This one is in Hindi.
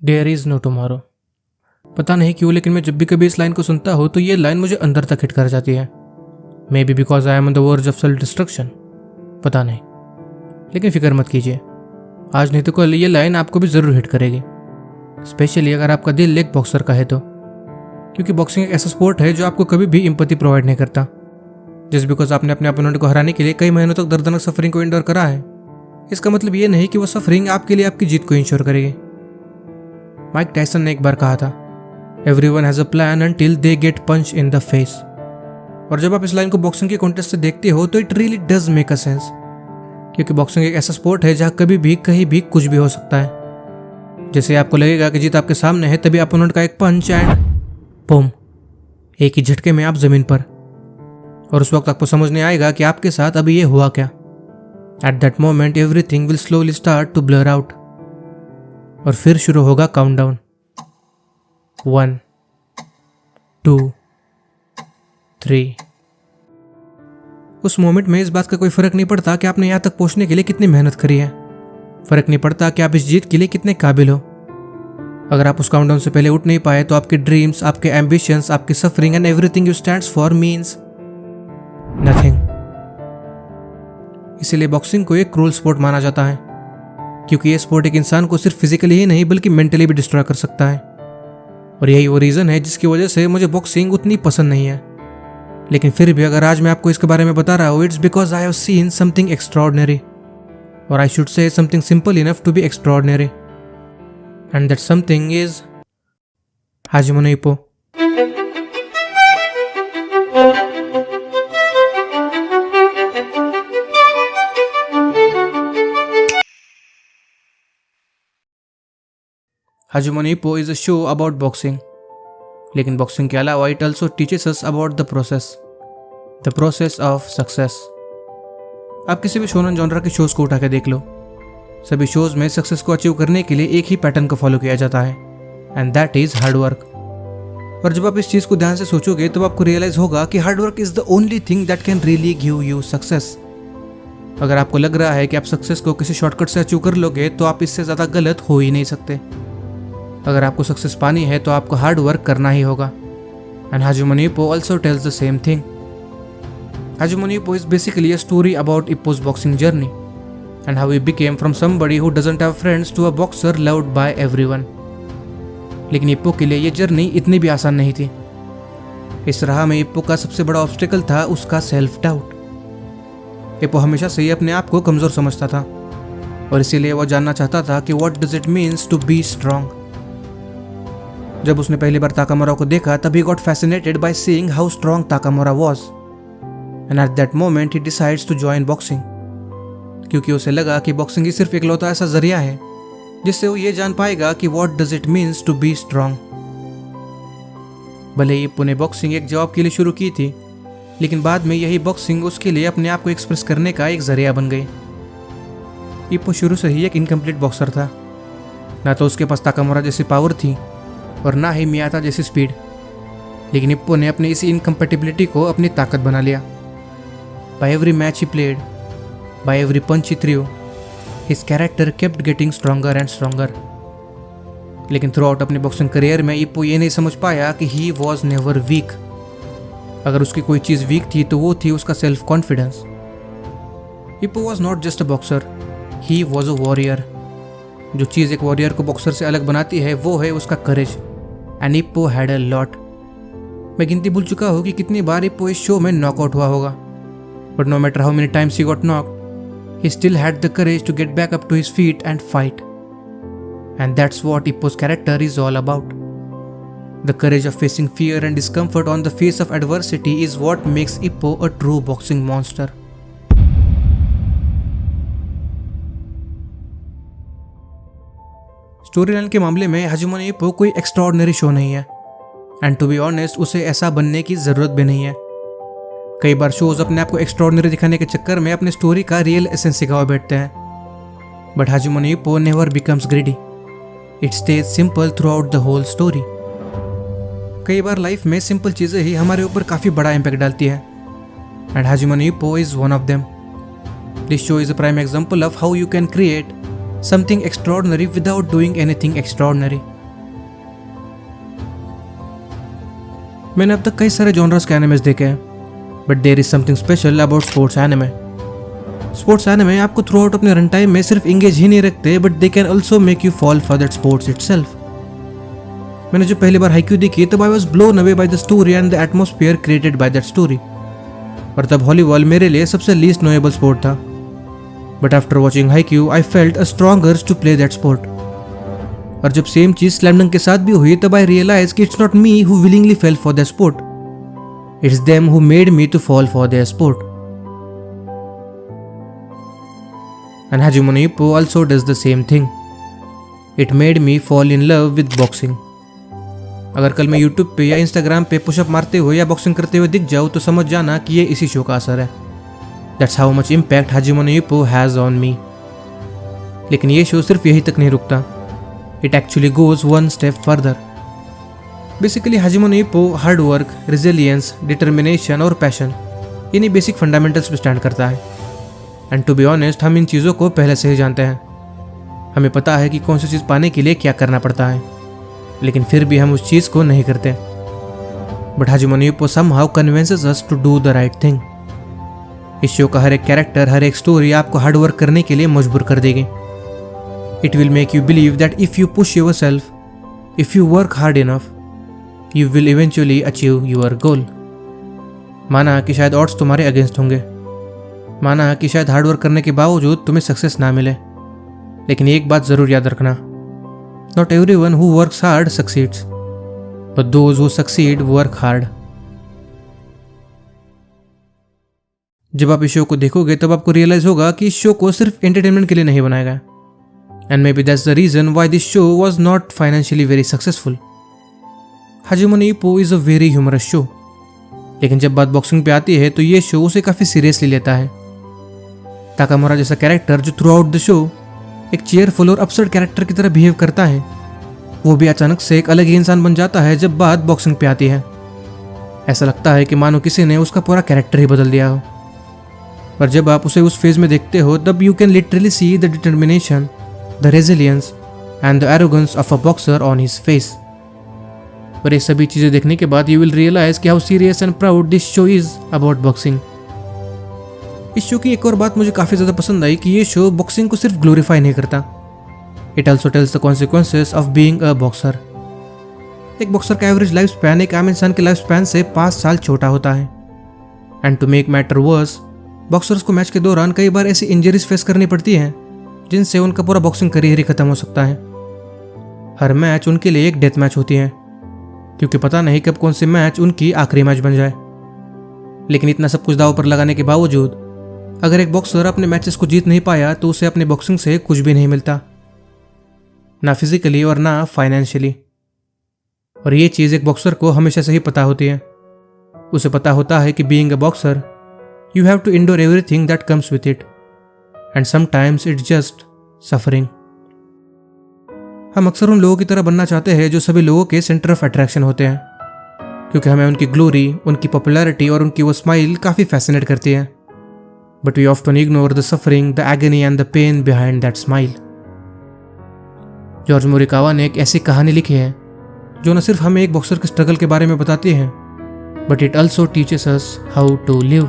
There is no tomorrow. पता नहीं क्यों, लेकिन मैं जब भी कभी इस लाइन को सुनता हूँ तो ये लाइन मुझे अंदर तक हिट कर जाती है। May be because I am on the verge of self destruction, पता नहीं। लेकिन फिक्र मत कीजिए, आज नहीं तो कल ये लाइन आपको भी ज़रूर हिट करेगी, स्पेशली अगर आपका दिल एक बॉक्सर का है तो। क्योंकि बॉक्सिंग एक ऐसा स्पोर्ट है जो आपको कभी भी एम्पैथी प्रोवाइड नहीं करता। जस्ट बिकॉज आपने अपने अपोनेंट को हराने के लिए कई महीनों तक दर्दनाक सफरिंग को इंडोर करा है, इसका मतलब ये नहीं कि वो सफरिंग आपके लिए आपकी जीत को इंश्योर करेगी। माइक टायसन ने एक बार कहा था, everyone has a plan until they get punch in the face. और जब आप इस लाइन को बॉक्सिंग के कॉन्टेस्ट से देखते हो तो it really does make a sense, क्योंकि बॉक्सिंग एक ऐसा स्पोर्ट है जहाँ कभी भी कहीं भी कुछ भी हो सकता है। जैसे आपको लगेगा कि जीत आपके सामने है, तभी अपोनेंट का एक पंच एंड बूम, एक ही झटके में आप जमीन पर। और उस वक्त आपको समझ नहीं आएगा कि आपके साथ अभी ये हुआ क्या। At that moment everything will slowly start to blur out, और फिर शुरू होगा काउंटडाउन। 1 2 3। उस मोमेंट में इस बात का कोई फर्क नहीं पड़ता कि आपने यहां तक पहुंचने के लिए कितनी मेहनत करी है, फर्क नहीं पड़ता कि आप इस जीत के लिए कितने काबिल हो। अगर आप उस काउंटडाउन से पहले उठ नहीं पाए तो आपके ड्रीम्स, आपके एम्बिशंस, आपकी suffering and everything you stands for means nothing. इसीलिए बॉक्सिंग को एक क्रूल स्पोर्ट माना जाता है, क्योंकि ये स्पोर्ट एक इंसान को सिर्फ फिजिकली ही नहीं बल्कि मेंटली भी डिस्ट्रॉय कर सकता है। और यही वो रीज़न है जिसकी वजह से मुझे बॉक्सिंग उतनी पसंद नहीं है। लेकिन फिर भी अगर आज मैं आपको इसके बारे में बता रहा हूँ, it's because I have seen something extraordinary, और I should say something simple enough to be extraordinary, and that something is Hajime no Ippo. Hajime no Ippo is a show about boxing, लेकिन बॉक्सिंग के अलावा it also teaches us about the process of success. आप किसी भी शोनन जॉनरा के शोज को उठा के देख लो, सभी शोज में सक्सेस को अचीव करने के लिए एक ही पैटर्न को फॉलो किया जाता है, and that is hard work. और जब आप इस चीज़ को ध्यान से सोचोगे तो आपको रियलाइज होगा कि hard work is the only thing that can really give you success. अगर आपको लग रहा है कि आप सक्सेस को किसी शॉर्टकट से अचीव कर लोगे तो आप इससे ज़्यादा गलत हो ही नहीं सकते। अगर आपको सक्सेस पानी है तो आपको हार्ड वर्क करना ही होगा, and Hajime no Ippo also tells the same thing. Hajime no Ippo is basically a story about Ippo's boxing journey and how he became from somebody who doesn't have friends to a boxer loved by everyone। लेकिन इप्पो के लिए ये जर्नी इतनी भी आसान नहीं थी। इस राह में इप्पो का सबसे बड़ा ऑब्स्टेकल था उसका सेल्फ डाउट। इप्पो हमेशा से ही अपने आप को कमज़ोर समझता था, और इसीलिए वो जानना चाहता था कि what does it means to be strong. जब उसने पहली बार ताकामुरा को देखा तब he got fascinated by seeing how strong Takamura was, and at that moment he decides to join boxing, क्योंकि उसे लगा कि बॉक्सिंग ही सिर्फ इकलौता ऐसा जरिया है जिससे वो ये जान पाएगा कि what does it means to be strong. भले ही इप्पो ने बॉक्सिंग एक जॉब के लिए शुरू की थी, लेकिन बाद में यही बॉक्सिंग उसके लिए अपने आप को एक्सप्रेस करने का एक जरिया बन गई। इप्पो शुरू से ही एक इनकम्प्लीट बॉक्सर था, ना तो उसके पास ताकामुरा जैसी पावर थी और ना ही मियाता जैसी स्पीड, लेकिन इप्पो ने अपनी इसी इनकम्पैटिबिलिटी को अपनी ताकत बना लिया। By every match he played, by every punch he threw, his character kept getting stronger and stronger. लेकिन थ्रू आउट अपने बॉक्सिंग करियर में इप्पो ये नहीं समझ पाया कि ही वॉज नेवर वीक। अगर उसकी कोई चीज़ वीक थी तो वो थी उसका self confidence. Ippo was not just a boxer, he was a warrior. जो चीज़ एक वॉरियर को बॉक्सर से अलग बनाती है वो है उसका करेज, एंड इप्पो हैड अ लॉट। मैं गिनती भूल चुका हूँ कि कितनी बार इप्पो इस शो में नॉकआउट हुआ होगा, but no matter how many times he got knocked, he still had the courage to get back up to his feet and fight, and that's what Ippo's character is all about. The courage of facing fear and discomfort on the face of adversity is what makes Ippo a true boxing monster. Story line के मामले में हाजिमोनो इप्पो कोई एक्स्ट्राऑर्डिनरी शो नहीं है, एंड टू बी ऑनेस्ट उसे ऐसा बनने की ज़रूरत भी नहीं है। कई बार शोज अपने आप को एक्स्ट्राऑर्डिनरी दिखाने के चक्कर में अपने स्टोरी का रियल एसेंस सिखा बैठते हैं, but Hajime no Ippo never becomes greedy, it stays simple throughout the whole story. कई बार लाइफ में सिंपल चीज़ें ही हमारे ऊपर काफ़ी बड़ा इम्पैक्ट डालती है, and Hajime no Ippo is one of them. This show is a prime example of how you can create something extraordinary without doing anything extraordinary. मैंने अब तक कई सारे जॉनर्स के एनिमेस देखे हैं, but there is something special about sports anime. Sports anime आपको थ्रू आउट अपने रन टाइम में सिर्फ इंगेज ही नहीं रखते, but they can also make you fall for that sports itself. मैंने जब पहली बार हाइक्यू देखी तब I was blown away by the story and the atmosphere created by that story, और तब वॉलीबॉल मेरे लिए सबसे लीस्ट नोएबल स्पोर्ट था। But after watching Haikyu I felt a strong urge to play that sport. और जब सेम चीज स्लैम डंक के साथ भी हुई तब आई रियलाइज कि it's not me who willingly fell for that sport, it's them who made me to fall for their sport. And Hajime no Ippo also does the same thing. It made me fall in love with boxing. अगर कल मैं YouTube पे या Instagram पे पुशअप मारते हुए या बॉक्सिंग करते हुए दिख जाऊँ तो समझ जाना कि ये इसी शो का असर है। That's how much impact Hajime no Ippo has on me. लेकिन ये शो सिर्फ यही तक नहीं रुकता। It actually goes one step further. Basically Hajime no Ippo hard work, resilience, determination और passion इन्हीं बेसिक फंडामेंटल्स पे स्टैंड करता है। एंड टू बी ऑनेस्ट हम इन चीज़ों को पहले से ही जानते हैं। हमें पता है कि कौन सी चीज़ पाने के लिए क्या करना पड़ता है, लेकिन फिर भी हम उस चीज़ को नहीं करते। But Hajime no Ippo somehow convinces us to do the right thing. इस शो का हर एक कैरेक्टर, हर एक स्टोरी आपको हार्ड वर्क करने के लिए मजबूर कर देगी। It will make you believe that if you push your self, if you work hard enough, you will eventually achieve your goal. माना कि शायद ऑड्स तुम्हारे अगेंस्ट होंगे, माना कि शायद हार्डवर्क करने के बावजूद तुम्हें सक्सेस ना मिले, लेकिन एक बात जरूर याद रखना, not everyone who works hard succeeds, but those who succeed work hard. जब आप इस शो को देखोगे तब आपको रियलाइज होगा कि इस शो को सिर्फ एंटरटेनमेंट के लिए नहीं बनाया गया, and maybe that's the reason why this show was not financially very successful. Hajime no Ippo is a very humorous show, लेकिन जब बात बॉक्सिंग पे आती है तो ये शो उसे काफ़ी सीरियसली लेता है। ताकामुरा जैसा कैरेक्टर जो थ्रू आउट द शो एक चीयरफुल और अपसर्ड कैरेक्टर की तरह बिहेव करता है, वो भी अचानक से एक अलग ही इंसान बन जाता है जब बात बॉक्सिंग पे आती है। ऐसा लगता है कि मानो किसी ने उसका पूरा कैरेक्टर ही बदल दिया हो। पर जब आप उसे उस फेज में देखते हो तब you can literally see the determination, the resilience and the arrogance of a boxer on his face. और ये सभी चीज़ें देखने के बाद यू विल रियलाइज कि how serious and proud this show is about boxing. इस शो की एक और बात मुझे काफ़ी ज़्यादा पसंद आई कि ये शो बॉक्सिंग को सिर्फ ग्लोरीफाई नहीं करता, it also tells the consequences of being a boxer. एक बॉक्सर का एवरेज लाइफ स्पैन एक आम इंसान के लाइफ स्पैन से 5 साल छोटा होता है। And to make matter worse, boxers को मैच के दौरान कई बार ऐसी इंजरीज फेस करनी पड़ती हैं जिनसे उनका पूरा बॉक्सिंग करियर ही खत्म हो सकता है। हर मैच उनके लिए एक डेथ मैच होती है, क्योंकि पता नहीं कब कौन से मैच उनकी आखिरी मैच बन जाए। लेकिन इतना सब कुछ दांव पर लगाने के बावजूद अगर एक बॉक्सर अपने मैचेस को जीत नहीं पाया तो उसे अपनी बॉक्सिंग से कुछ भी नहीं मिलता, ना फिजिकली और ना फाइनेंशियली। और ये चीज़ एक बॉक्सर को हमेशा से ही पता होती है। उसे पता होता है कि being a boxer you have to endure everything that comes with it, and sometimes it's just suffering. हम अक्सर उन लोगों की तरह बनना चाहते हैं जो सभी लोगों के सेंटर ऑफ अट्रैक्शन होते हैं, क्योंकि हमें उनकी ग्लोरी, उनकी पॉपुलैरिटी और उनकी वो स्माइल काफ़ी फैसिनेट करती है। But we often ignore the suffering, the agony and the pain behind that smile. George Morikawa ने एक ऐसी कहानी लिखी है जो न सिर्फ हमें एक बॉक्सर के स्ट्रगल के बारे में बताती है, but it also teaches us how to live.